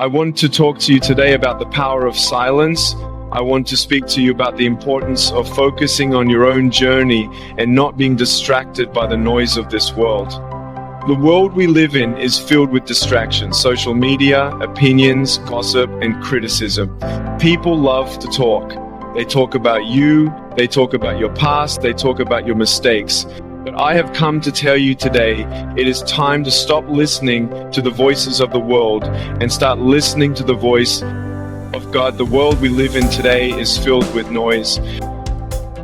I want to talk to you today about the power of silence. I want to speak to you about the importance of focusing on your own journey and not being distracted by the noise of this world. The world we live in is filled with distractions, social media, opinions, gossip, and criticism. People love to talk. They talk about you, they talk about your past, they talk about your mistakes. But I have come to tell you today, it is time to stop listening to the voices of the world and start listening to the voice of God. The world we live in today is filled with noise,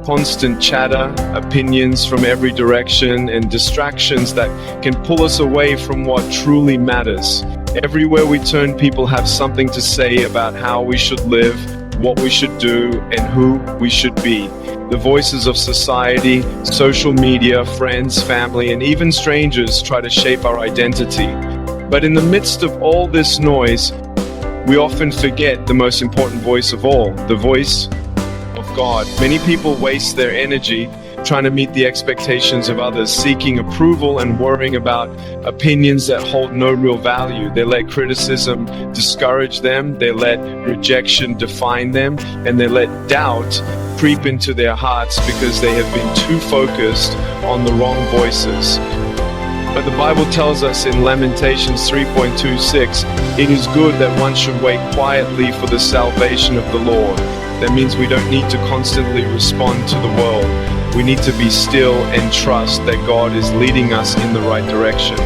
constant chatter, opinions from every direction, and distractions that can pull us away from what truly matters. Everywhere we turn, people have something to say about how we should live, what we should do, and who we should be. The voices of society, social media, friends, family, and even strangers try to shape our identity. But in the midst of all this noise, we often forget the most important voice of all, the voice of God. Many people waste their energy trying to meet the expectations of others, seeking approval and worrying about opinions that hold no real value. They let criticism discourage them, they let rejection define them, and they let doubt creep into their hearts because they have been too focused on the wrong voices. But the Bible tells us in Lamentations 3:26, it is good that one should wait quietly for the salvation of the Lord. That means we don't need to constantly respond to the world. We need to be still and trust that God is leading us in the right direction.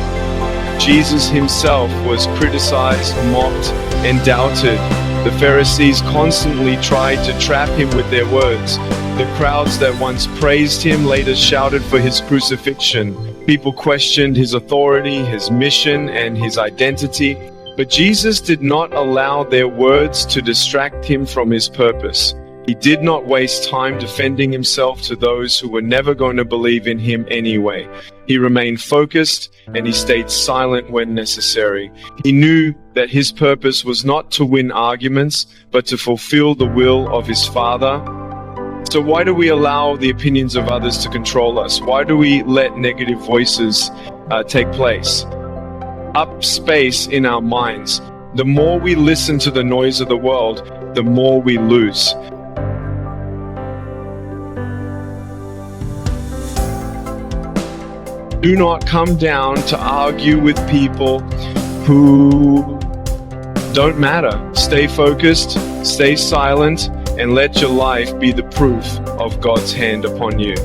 Jesus himself was criticized, mocked, and doubted. The Pharisees constantly tried to trap him with their words. The crowds that once praised him later shouted for his crucifixion. People questioned his authority, his mission, and his identity. But Jesus did not allow their words to distract him from his purpose. He did not waste time defending himself to those who were never going to believe in him anyway. He remained focused and he stayed silent when necessary. He knew that his purpose was not to win arguments, but to fulfill the will of his Father. So why do we allow the opinions of others to control us? Why do we let negative voices take place? Up space in our minds. The more we listen to the noise of the world, the more we lose. Do not come down to argue with people who don't matter. Stay focused, stay silent, and let your life be the proof of God's hand upon you.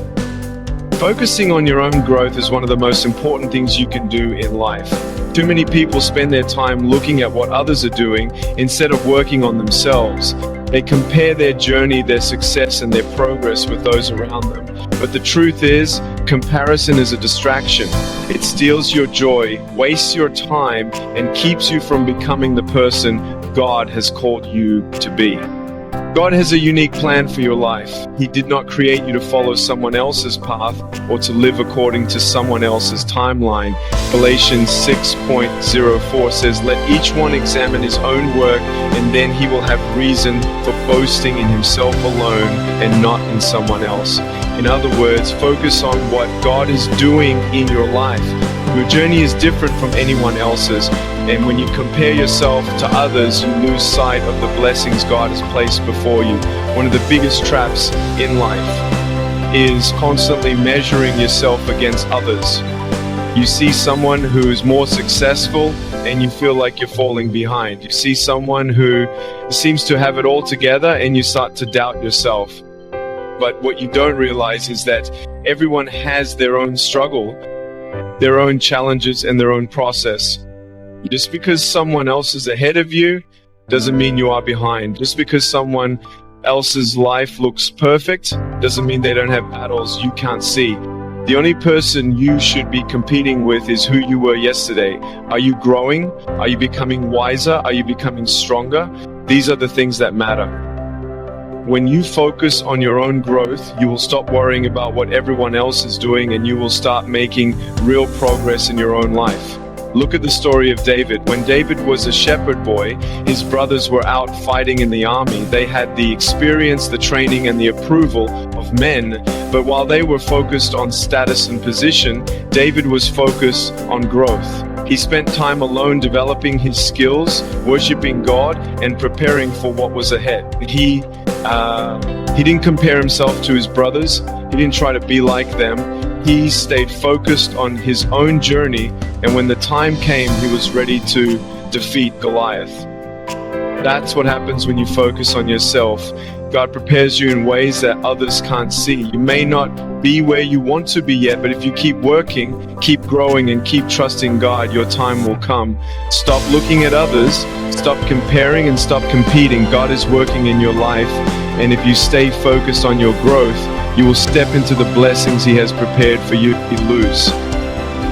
Focusing on your own growth is one of the most important things you can do in life. Too many people spend their time looking at what others are doing instead of working on themselves. They compare their journey, their success, and their progress with those around them. But the truth is, comparison is a distraction. It steals your joy, wastes your time, and keeps you from becoming the person God has called you to be. God has a unique plan for your life. He did not create you to follow someone else's path or to live according to someone else's timeline. Galatians 6:04 says, "Let each one examine his own work, and then he will have reason for boasting in himself alone and not in someone else." In other words, focus on what God is doing in your life. Your journey is different from anyone else's, and when you compare yourself to others, you lose sight of the blessings God has placed before you. One of the biggest traps in life is constantly measuring yourself against others. You see someone who is more successful and you feel like you're falling behind. You see someone who seems to have it all together and you start to doubt yourself. But what you don't realize is that everyone has their own struggle, their own challenges, and their own process. Just because someone else is ahead of you doesn't mean you are behind. Just because someone else's life looks perfect doesn't mean they don't have battles you can't see. The only person you should be competing with is who you were yesterday. Are you growing? Are you becoming wiser? Are you becoming stronger? These are the things that matter. When you focus on your own growth, you will stop worrying about what everyone else is doing and you will start making real progress in your own life. Look at the story of David. When David was a shepherd boy, his brothers were out fighting in the army. They had the experience, the training, and the approval of men. But while they were focused on status and position, David was focused on growth. He spent time alone developing his skills, worshiping God, and preparing for what was ahead. He didn't compare himself to his brothers. He didn't try to be like them. He stayed focused on his own journey, and when the time came, he was ready to defeat Goliath. That's what happens when you focus on yourself. God prepares you in ways that others can't see. You may not be where you want to be yet, but if you keep working, keep growing, and keep trusting God, your time will come. Stop looking at others, stop comparing, and stop competing. God is working in your life, and if you stay focused on your growth, you will step into the blessings He has prepared for you to lose.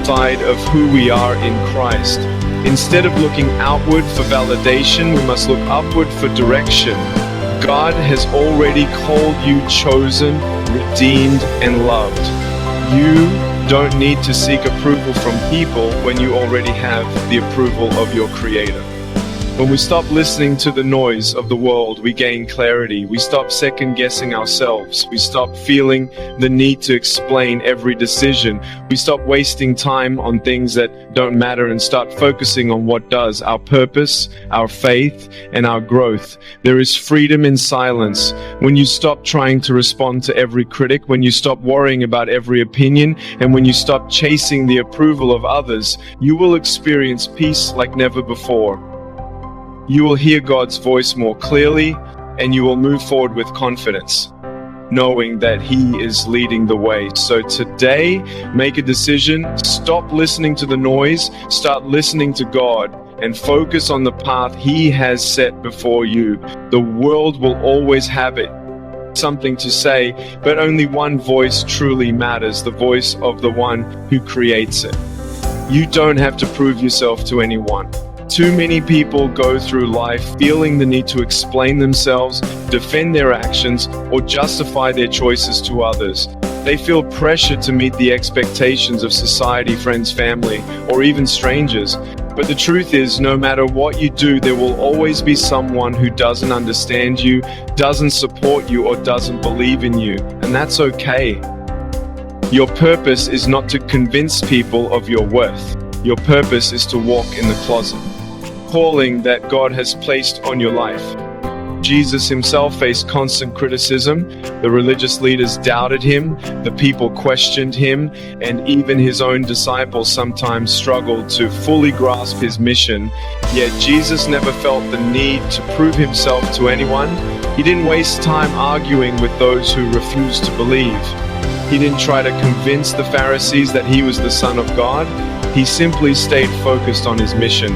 Side of who we are in Christ. Instead of looking outward for validation, we must look upward for direction. God has already called you, chosen, redeemed, and loved. You don't need to seek approval from people when you already have the approval of your Creator. When we stop listening to the noise of the world, we gain clarity. We stop second-guessing ourselves. We stop feeling the need to explain every decision. We stop wasting time on things that don't matter and start focusing on what does: our purpose, our faith, and our growth. There is freedom in silence. When you stop trying to respond to every critic, when you stop worrying about every opinion, and when you stop chasing the approval of others, you will experience peace like never before. You will hear God's voice more clearly, and you will move forward with confidence, knowing that He is leading the way. So today, make a decision. Stop listening to the noise, start listening to God, and focus on the path He has set before you. The world will always have something to say, but only one voice truly matters: the voice of the one who creates it. You don't have to prove yourself to anyone. Too many people go through life feeling the need to explain themselves, defend their actions, or justify their choices to others. They feel pressure to meet the expectations of society, friends, family, or even strangers. But the truth is, no matter what you do, there will always be someone who doesn't understand you, doesn't support you, or doesn't believe in you. And that's okay. Your purpose is not to convince people of your worth. Your purpose is to walk in the closet. Calling that God has placed on your life. Jesus Himself faced constant criticism. The religious leaders doubted Him, the people questioned Him, and even His own disciples sometimes struggled to fully grasp His mission. Yet Jesus never felt the need to prove Himself to anyone. He didn't waste time arguing with those who refused to believe. He didn't try to convince the Pharisees that He was the Son of God. He simply stayed focused on His mission.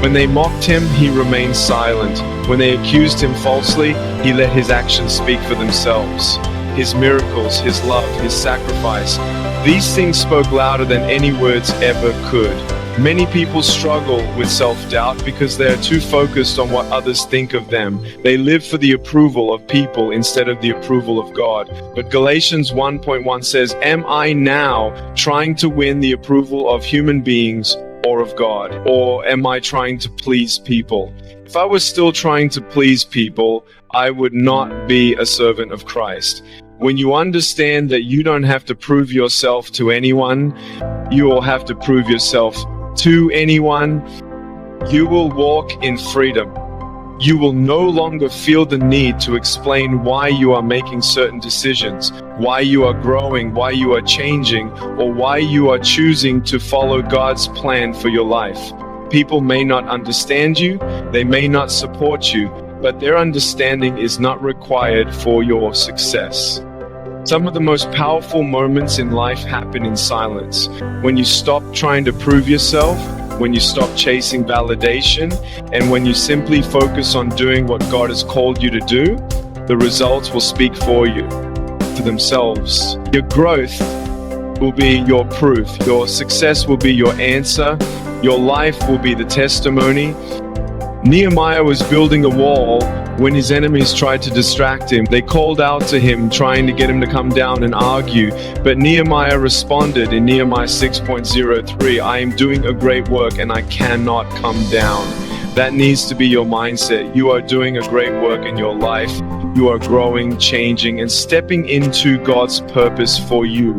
When they mocked Him, He remained silent. When they accused Him falsely, He let His actions speak for themselves. His miracles, His love, His sacrifice, these things spoke louder than any words ever could. Many people struggle with self-doubt because they are too focused on what others think of them. They live for the approval of people instead of the approval of God. But Galatians 1:1 says, "Am I now trying to win the approval of human beings or of God? Or am I trying to please people?" If I was still trying to please people, I would not be a servant of Christ. When you understand that you don't have to prove yourself to anyone, you will have to prove yourself to anyone, you will walk in freedom. You will no longer feel the need to explain why you are making certain decisions, why you are growing, why you are changing, or why you are choosing to follow God's plan for your life. People may not understand you, they may not support you, but their understanding is not required for your success. Some of the most powerful moments in life happen in silence. When you stop trying to prove yourself, when you stop chasing validation, and when you simply focus on doing what God has called you to do, the results will speak for you, for themselves. Your growth will be your proof. Your success will be your answer. Your life will be the testimony. Nehemiah was building a wall when his enemies tried to distract him. They called out to him, trying to get him to come down and argue. But Nehemiah responded in Nehemiah 6:03, "I am doing a great work and I cannot come down." That needs to be your mindset. You are doing a great work in your life. You are growing, changing, and stepping into God's purpose for you.